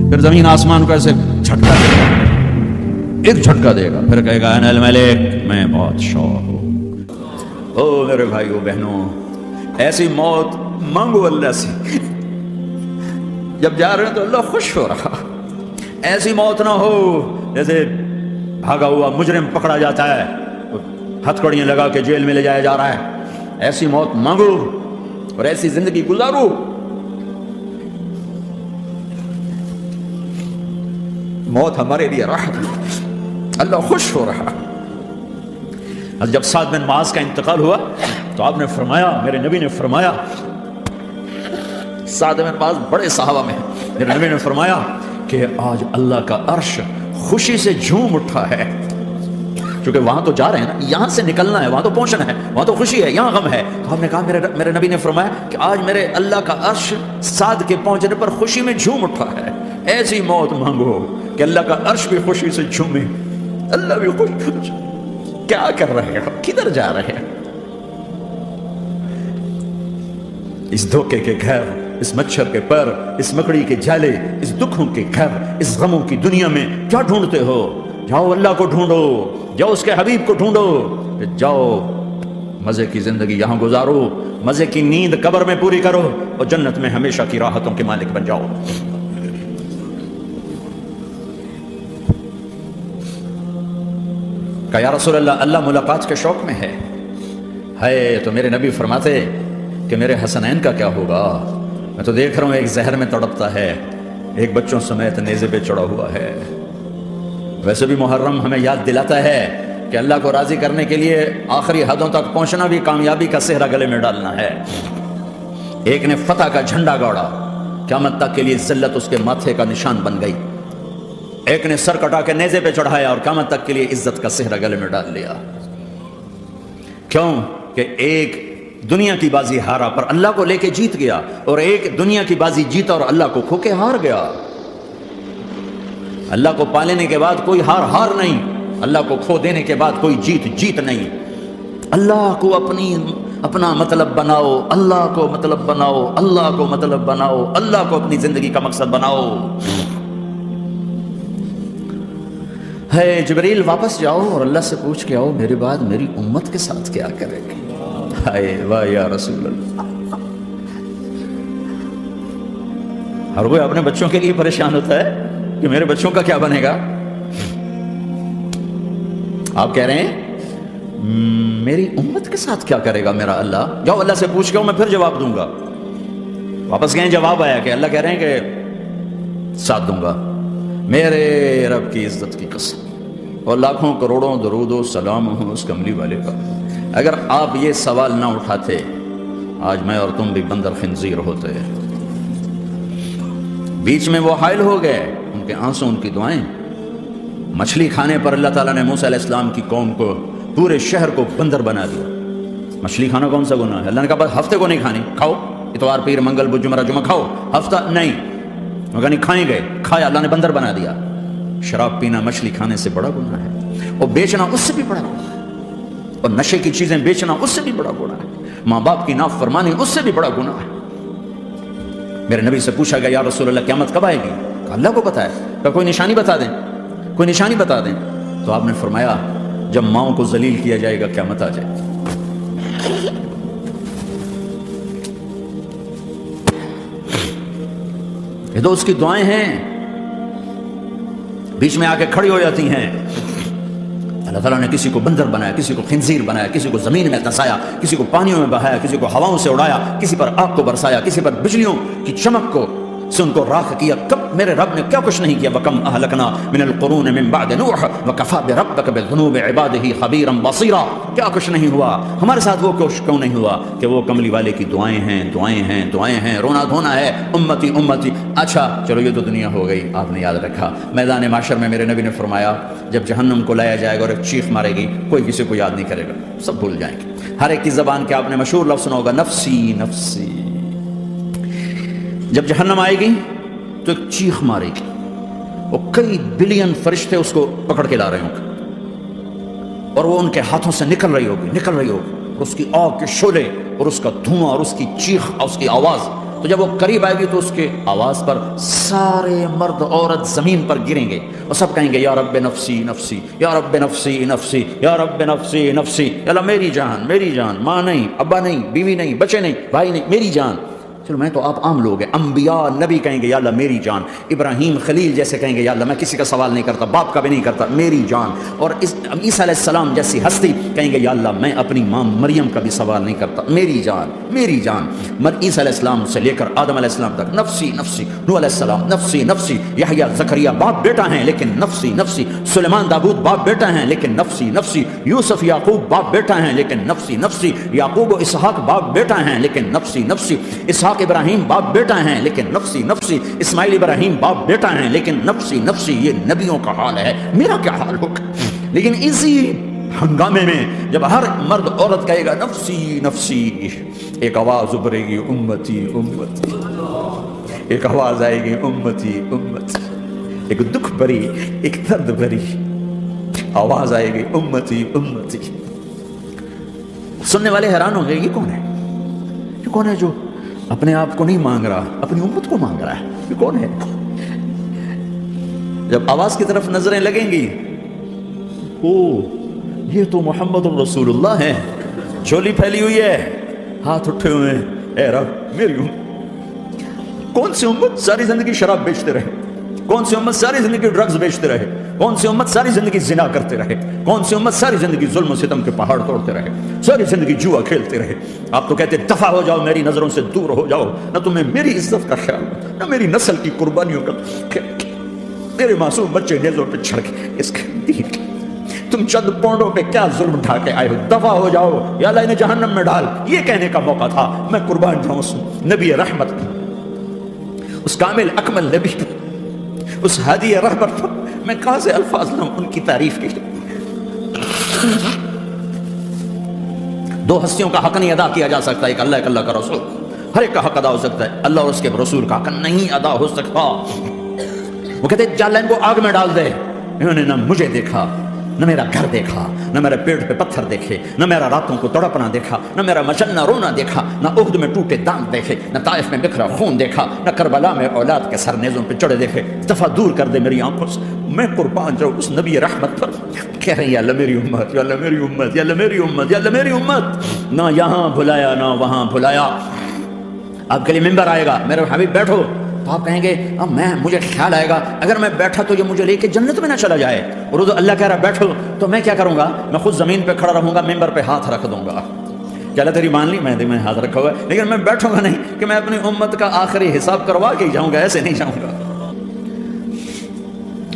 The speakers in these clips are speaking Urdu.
پھر زمین آسمان کو ایسے جھٹکا دے گا، ایک جھٹکا دے گا، پھر کہے گا انا الملک، میں بادشاہ ہوں۔ او میرے بھائیو بہنوں، ایسی موت مانگو اللہ سے، جب جا رہے ہیں تو اللہ خوش ہو رہا۔ ایسی موت نہ ہو جیسے بھاگا ہوا مجرم پکڑا جاتا ہے، ہتھکڑیاں لگا کے جیل میں لے جایا جا رہا ہے۔ ایسی موت مانگو اور ایسی زندگی گزارو۔ موت ہمارے لیے راحت ہے، اللہ خوش ہو رہا۔ جب سعد بن معاذ کا انتقال ہوا تو آپ نے فرمایا، میرے نبی نے فرمایا، سعد بن معاذ بڑے صحابہ میں ہیں، میرے نبی نے فرمایا کہ آج اللہ کا عرش خوشی سے جھوم اٹھا ہے، کیونکہ وہاں تو جا رہے ہیں نا، یہاں سے نکلنا ہے، وہاں تو پہنچنا ہے، وہاں تو خوشی ہے، یہاں غم ہے۔ تو ہم نے کہا، میرے نبی نے فرمایا کہ آج میرے اللہ کا عرش سعد کے پہنچنے پر خوشی میں جھوم اٹھا ہے۔ ایسی موت مانگو کہ اللہ کا عرش بھی خوشی سے جھومے، اللہ بھی خوش ہو جائے۔ کیا کر رہے ہو، کدھر جا رہے ہیں؟ اس دھوکے کے گھر، اس مچھر کے پر، اس مکڑی کے جالے، اس دکھوں کے گھر، اس غموں کی دنیا میں کیا ڈھونڈتے ہو؟ جاؤ اللہ کو ڈھونڈو، جاؤ اس کے حبیب کو ڈھونڈو، جاؤ مزے کی زندگی یہاں گزارو، مزے کی نیند قبر میں پوری کرو، اور جنت میں ہمیشہ کی راحتوں کے مالک بن جاؤ۔ کہ یا رسول اللہ، اللہ ملاقات کے شوق میں ہے تو میرے نبی فرماتے کہ میرے حسنین کا کیا ہوگا؟ میں تو دیکھ رہا ہوں ایک زہر میں تڑپتا ہے، ایک بچوں سمیت نیزے پہ چڑھا ہوا ہے۔ ویسے بھی محرم ہمیں یاد دلاتا ہے کہ اللہ کو راضی کرنے کے لیے آخری حدوں تک پہنچنا بھی کامیابی کا صحرا گلے میں ڈالنا ہے۔ ایک نے فتح کا جھنڈا گاڑا، قیامت تک کے لیے ذلت اس کے ماتھے کا نشان بن گئی۔ ایک نے سر کٹا کے نیزے پہ چڑھایا اور قیامت تک کے لیے عزت کا صحرا گلے میں ڈال لیا۔ کیوں کہ ایک دنیا کی بازی ہارا پر اللہ کو لے کے جیت گیا، اور ایک دنیا کی بازی جیتا اور اللہ کو کھو کے ہار گیا۔ اللہ کو پا لینے کے بعد کوئی ہار نہیں، اللہ کو کھو دینے کے بعد کوئی جیت نہیں۔ اللہ کو اپنا مطلب بناؤ، اللہ کو مطلب بناؤ، اللہ کو مطلب بناؤ، اللہ کو اپنی زندگی کا مقصد بناؤ۔ ہے جبریل واپس جاؤ اور اللہ سے پوچھ کے آؤ میرے بعد میری امت کے ساتھ کیا کرے گی؟ ہائے واہ یا رسول اللہ۔ ہر کوئی اپنے بچوں کے لیے پریشان ہوتا ہے کہ میرے بچوں کا کیا بنے گا۔ آپ کہہ رہے ہیں میری امت کے ساتھ کیا کرے گا میرا اللہ؟ جاؤ اللہ سے پوچھ کے آؤ، میں پھر جواب دوں گا۔ واپس گئے، جواب آیا کہ اللہ کہہ رہے ہیں کہ ساتھ دوں گا، میرے رب کی عزت کی قسم، اور لاکھوں کروڑوں درود و سلام ہوں اس کملی والے کا۔ اگر آپ یہ سوال نہ اٹھاتے، آج میں اور تم بھی بندر خنزیر ہوتے۔ بیچ میں وہ حائل ہو گئے، ان کے آنسو، ان کی دعائیں۔ مچھلی کھانے پر اللہ تعالیٰ نے موسیٰ علیہ السلام کی قوم کو، پورے شہر کو بندر بنا دیا۔ مچھلی کھانا کون سا گناہ ہے؟ اللہ نے کہا بس ہفتے کو نہیں کھانی، کھاؤ، اتوار پیر منگل بدھ جمعہ جمعہ کھاؤ، ہفتہ نہیں۔ مگر نہیں کھائیں گے، کھایا، اللہ نے بندر بنا دیا۔ شراب پینا مچھلی کھانے سے بڑا گناہ ہے، اور بیچنا اس سے بھی بڑا گناہ ہے، اور نشے کی چیزیں بیچنا اس سے بھی بڑا گناہ ہے، ماں باپ کی نافرمانی اس سے بھی بڑا گناہ ہے۔ میرے نبی سے پوچھا گیا یا رسول اللہ قیامت کب آئے گی؟ کہا اللہ کو پتا ہے۔ کہا کوئی نشانی بتا دیں، کوئی نشانی بتا دیں۔ تو آپ نے فرمایا جب ماؤں کو ذلیل کیا جائے گا قیامت آ جائے گی۔ یہ تو اس کی دعائیں ہیں، بیچ میں آ کے کھڑی ہو جاتی ہیں۔ اللہ تعالیٰ نے کسی کو بندر بنایا، کسی کو خنزیر بنایا، کسی کو زمین میں دھنسایا، کسی کو پانیوں میں بہایا، کسی کو ہواؤں سے اڑایا، کسی پر آگ کو برسایا، کسی پر بجلیوں کی چمک کو سے ان کو راکھ کیا۔ کب میرے رب نے کیا کچھ نہیں کیا؟ وَكَمْ أَهْلَكْنَا مِنَ الْقُرُونِ مِنْ بَعْدِ نُوحٍ وَكَفَى بِرَبِّكَ بِذُنُوبِ عِبَادِهِ خَبِيرًا بَصِيرًا۔ کیا کچھ نہیں ہوا ہمارے ساتھ؟ وہ کچھ کیوں نہیں ہوا کہ وہ کملی والے کی دعائیں ہیں، دعائیں ہیں، دعائیں ہیں، رونا دھونا ہے، امتی امتی۔ اچھا چلو یہ تو دنیا ہو گئی، آپ نے یاد رکھا۔ میدان محشر میں میرے نبی نے فرمایا جب جہنم کو لایا جائے گا اور ایک چیخ مارے گی، کوئی کسی کو یاد نہیں کرے گا، سب بھول جائیں گے۔ ہر ایک کی زبان کے آپ نے مشہور لفظ سنا ہوگا، نفسی نفسی۔ جب جہنم آئے گی تو ایک چیخ مارے گی، اور کئی بلین فرشتے اس کو پکڑ کے لا رہے ہوں گے، اور وہ ان کے ہاتھوں سے نکل رہی ہوگی، اور اس کی آگ کے شعلے اور اس کا دھواں اور اس کی چیخ اور اس کی آواز تو جب وہ قریب آئے گی تو اس کے آواز پر سارے مرد عورت زمین پر گریں گے اور سب کہیں گے یا رب نفسی نفسی، یا رب نفسی نفسی، یا رب نفسی نفسی، یا اللہ میری جان میری جان، ماں نہیں، ابا نہیں، بیوی نہیں، بچے نہیں، بھائی نہیں، میری جان۔ چلو میں تو آپ عام لوگ ہیں، انبیاء نبی کہیں گے یا اللہ میری جان، ابراہیم خلیل جیسے کہیں گے یا اللہ میں کسی کا سوال نہیں کرتا، باپ کا بھی نہیں کرتا، میری جان، اور عیسیٰ علیہ السلام جیسی ہستی کہیں گے یا اللہ میں اپنی ماں مریم کا بھی سوال نہیں کرتا، میری جان میری جان۔ عیسیٰ علیہ السلام سے لے کر آدم علیہ السلام تک نفسی نفسی، نوح علیہ السلام نفسی نفسی، یحییٰ زکریا باپ بیٹا ہیں لیکن نفسی نفسی، سلیمان داؤد باپ بیٹا ہیں لیکن نفسی نفسی، یوسف یعقوب باپ بیٹا ہیں لیکن نفسی نفسی، یعقوب و اسحاق باپ بیٹا ہیں لیکن نفسی نفسی، اسحاق ابراہیم باپ بیٹا ہیں لیکن نفسی نفسی، اسماعیل ابراہیم باپ بیٹا ہیں لیکن نفسی نفسی۔ یہ نبیوں کا حال ہے، میرا کیا حال ہوگا؟ لیکن اسی ہنگامے میں جب ہر مرد عورت کہے گا نفسی نفسی، ایک آواز ابھرے گی امتی امتی، ایک آواز آئے گی امتی امتی، ایک دکھ بھری ایک درد بھری آواز آئے گی امتی امتی۔ سننے والے حیران ہوں گے یہ کون ہے؟ یہ کون ہے جو اپنے آپ کو نہیں مانگ رہا، اپنی امت کو مانگ رہا ہے؟ یہ کون ہے؟ جب آواز کی طرف نظریں لگیں گی، او یہ تو محمد الرسول اللہ ہے، جھولی پھیلی ہوئی ہے، ہاتھ اٹھے ہوئے ہیں، اے رب میری امت۔ کون سی امت ساری زندگی شراب بیچتے رہے؟ کون سی امت ساری زندگی ڈرگز بیچتے رہے؟ کون سی امت ساری زندگی زنا کرتے رہے؟ کون سی امت ساری زندگی ظلم و ستم کے پہاڑ توڑتے رہے؟ ساری زندگی جوا کھیلتے رہے؟ آپ تو کہتے دفع ہو جاؤ، میری نظروں سے دور ہو جاؤ، نہ تمہیں میری عزت کا خیال، نہ میری نسل کی قربانیوں کا خیال۔ میرے معصوم بچے نیزوں پہ چڑھ کے اس کے دین کے، تم چند پونڈوں پہ کیا ظلم اٹھا کے آئے ہو؟ دفع ہو جاؤ یا اللہ انہیں جہنم میں ڈال۔ یہ کہنے کا موقع تھا، میں قربان جاؤں اس نبی رحمت پر، اس کامل اکمل نبی پر، اس ہادی رہبر پر۔ میں کہاں سے الفاظ لوں ان کی تعریف کے لیے؟ دو ہستیوں کا حق نہیں ادا کیا جا سکتا، ایک اللہ ایک اللہ کا رسول، ہر ایک کا حق ادا ہو سکتا ہے، اللہ اور اس کے رسول کا حق نہیں ادا ہو سکتا۔ وہ کہتے ہیں جا ان کو آگ میں ڈال دے۔ انہوں نے نہ مجھے دیکھا، نہ میرا گھر دیکھا، نہ میرے پیٹ پہ پتھر دیکھے، نہ میرا راتوں کو تڑپنا دیکھا، نہ میرا مچلنا رونا دیکھا، نہ احد میں ٹوٹے دانت دیکھے، نہ طائف میں بکھرا خون دیکھا، نہ کربلا میں اولاد کے سر نیزوں پہ چڑھے دیکھے۔ دفعہ دور کر دے میری آنکھوں سے، میں قربان جاؤں اس نبی رحمت پر۔ کہہ رہے ہیں یا اللہ میری امت، یا اللہ میری امت، یا اللہ میری امت، یا اللہ میری امت۔ نہ یہاں بھلایا نہ وہاں بھلایا۔ آپ کے لیے ممبر آئے گا، میرے حبیب بیٹھو، تو آپ کہیں گے مجھے خیال آئے گا اگر میں بیٹھا تو یہ مجھے لے کے جنت میں نہ چلا جائے، اور اللہ کہہ رہا بیٹھو، تو میں کیا کروں گا؟ میں خود زمین پہ کھڑا رہوں گا، ممبر پہ ہاتھ رکھ دوں گا کہ اللہ تیری مان لی، میں ہاتھ رکھا ہوا ہے، لیکن میں بیٹھوں گا نہیں کہ میں اپنی امت کا آخری حساب کروا کے جاؤں گا، ایسے نہیں جاؤں گا۔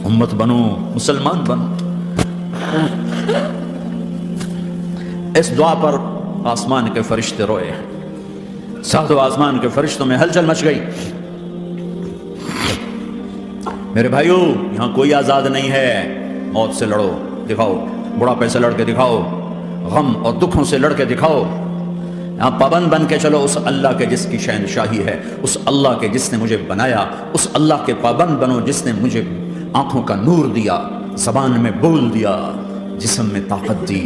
امت بنو، مسلمان بنو۔ اس دعا پر آسمان کے فرشتے روئے، ساتھ آسمان کے فرشتوں میں ہلچل مچ گئی۔ میرے بھائیو، یہاں کوئی آزاد نہیں ہے۔ موت سے لڑو، دکھاؤ، بڑھاپے سے لڑ کے دکھاؤ، غم اور دکھوں سے لڑ کے دکھاؤ۔ یہاں پابند بن کے چلو اس اللہ کے جس کی شہنشاہی ہے، اس اللہ کے جس نے مجھے بنایا، اس اللہ کے پابند بنو جس نے مجھے آنکھوں کا نور دیا، زبان میں بول دیا، جسم میں طاقت دی،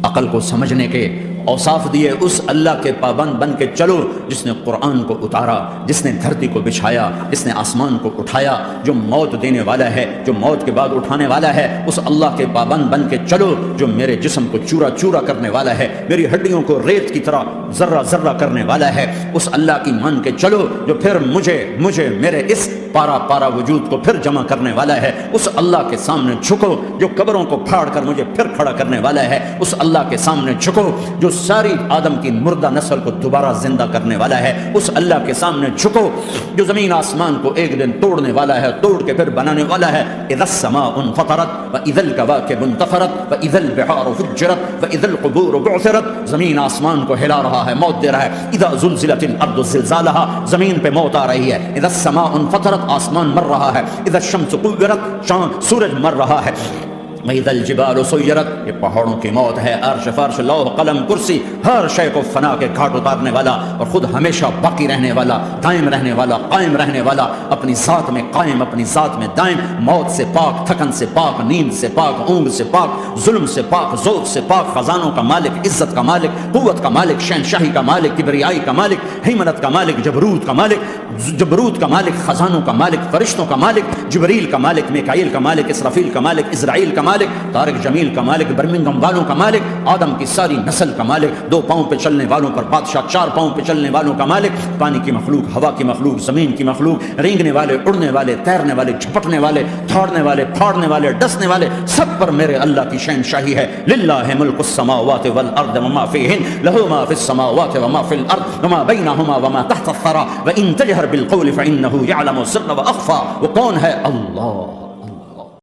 عقل کو سمجھنے کے اوصاف دیے۔ اس اللہ کے پابند بن کے چلو جس نے قرآن کو اتارا، جس نے دھرتی کو بچھایا، جس نے آسمان کو اٹھایا، جو موت دینے والا ہے، جو موت کے بعد اٹھانے والا ہے۔ اس اللہ کے پابند بن کے چلو جو میرے جسم کو چورا چورا کرنے والا ہے، میری ہڈیوں کو ریت کی طرح ذرہ ذرہ کرنے والا ہے۔ اس اللہ کی مان کے چلو جو پھر مجھے میرے اس پارا پارا وجود کو پھر جمع کرنے والا ہے۔ اس اللہ کے سامنے جھکو جو قبروں کو پھاڑ کر مجھے پھر کھڑا کرنے والا ہے۔ اس اللہ کے سامنے جھکو جو ساری آدم کی مردہ نسل کو دوبارہ زندہ کرنے والا ہے۔ اس اللہ کے سامنے جھکو جو زمین آسمان کو ایک دن توڑنے والا ہے، توڑ کے پھر بنانے والا ہے۔ اذا السماء انفطرت واذا الكواكب انتثرت واذا البحار فجرت واذا القبور بعثرت۔ زمین آسمان کو ہلا رہا ہے، موت دے رہا ہے۔ اذا زلزلت الارض زلزالها، زمین پہ موت آ رہی ہے۔ اذا السماء انفطرت، آسمان مر رہا ہے۔ اذا الشمس كورت، چاند سورج مر رہا ہے۔ وَإِذَا الْجِبَالُ سُيِّرَتْ، یہ پہاڑوں کی موت ہے، عرش فرش لوح قلم کرسی ہر شے کو فنا کے گھاٹ اتارنے والا اور خود ہمیشہ باقی رہنے والا، دائم رہنے والا، قائم رہنے والا، اپنی ذات میں قائم، اپنی ذات میں دائم، موت سے پاک، تھکن سے پاک، نیند سے پاک، اونگ سے پاک، ظلم سے پاک، ذوق سے پاک، خزانوں کا مالک، عزت کا مالک، قوت کا مالک، شہنشاہی کا مالک، کبریائی کا مالک، حیمنت کا مالک، جبروت کا مالک، خزانوں کا مالک، فرشتوں کا مالک، جبریل کا مالک، میکائیل کا مالک، اسرافیل کا مالک، اسرائیل کا مالک، طارق جمیل کا مالک، برمنگھم والوں کا مالک، آدم کی ساری نسل کا مالک، 2 پاؤں پہ چلنے والوں پر بادشاہ، 4 پاؤں پہ چلنے والوں کا مالک، پانی کی مخلوق، ہوا کی مخلوق، زمین کی مخلوق، رینگنے والے، اڑنے والے، تیرنے والے، جھپٹنے والے، دھاڑنے والے، پھاڑنے والے، ڈسنے والے، سب پر میرے اللہ کی شہنشاہی ہے۔ للہ ملک السماوات والارض وما فیہن، لہ ما فی السماوات وما فی الارض وما بینہما وما تحت الثری وان تجہر بالقول فانہ یعلم السر واخفی۔ وہ کون ہے؟ اللہ۔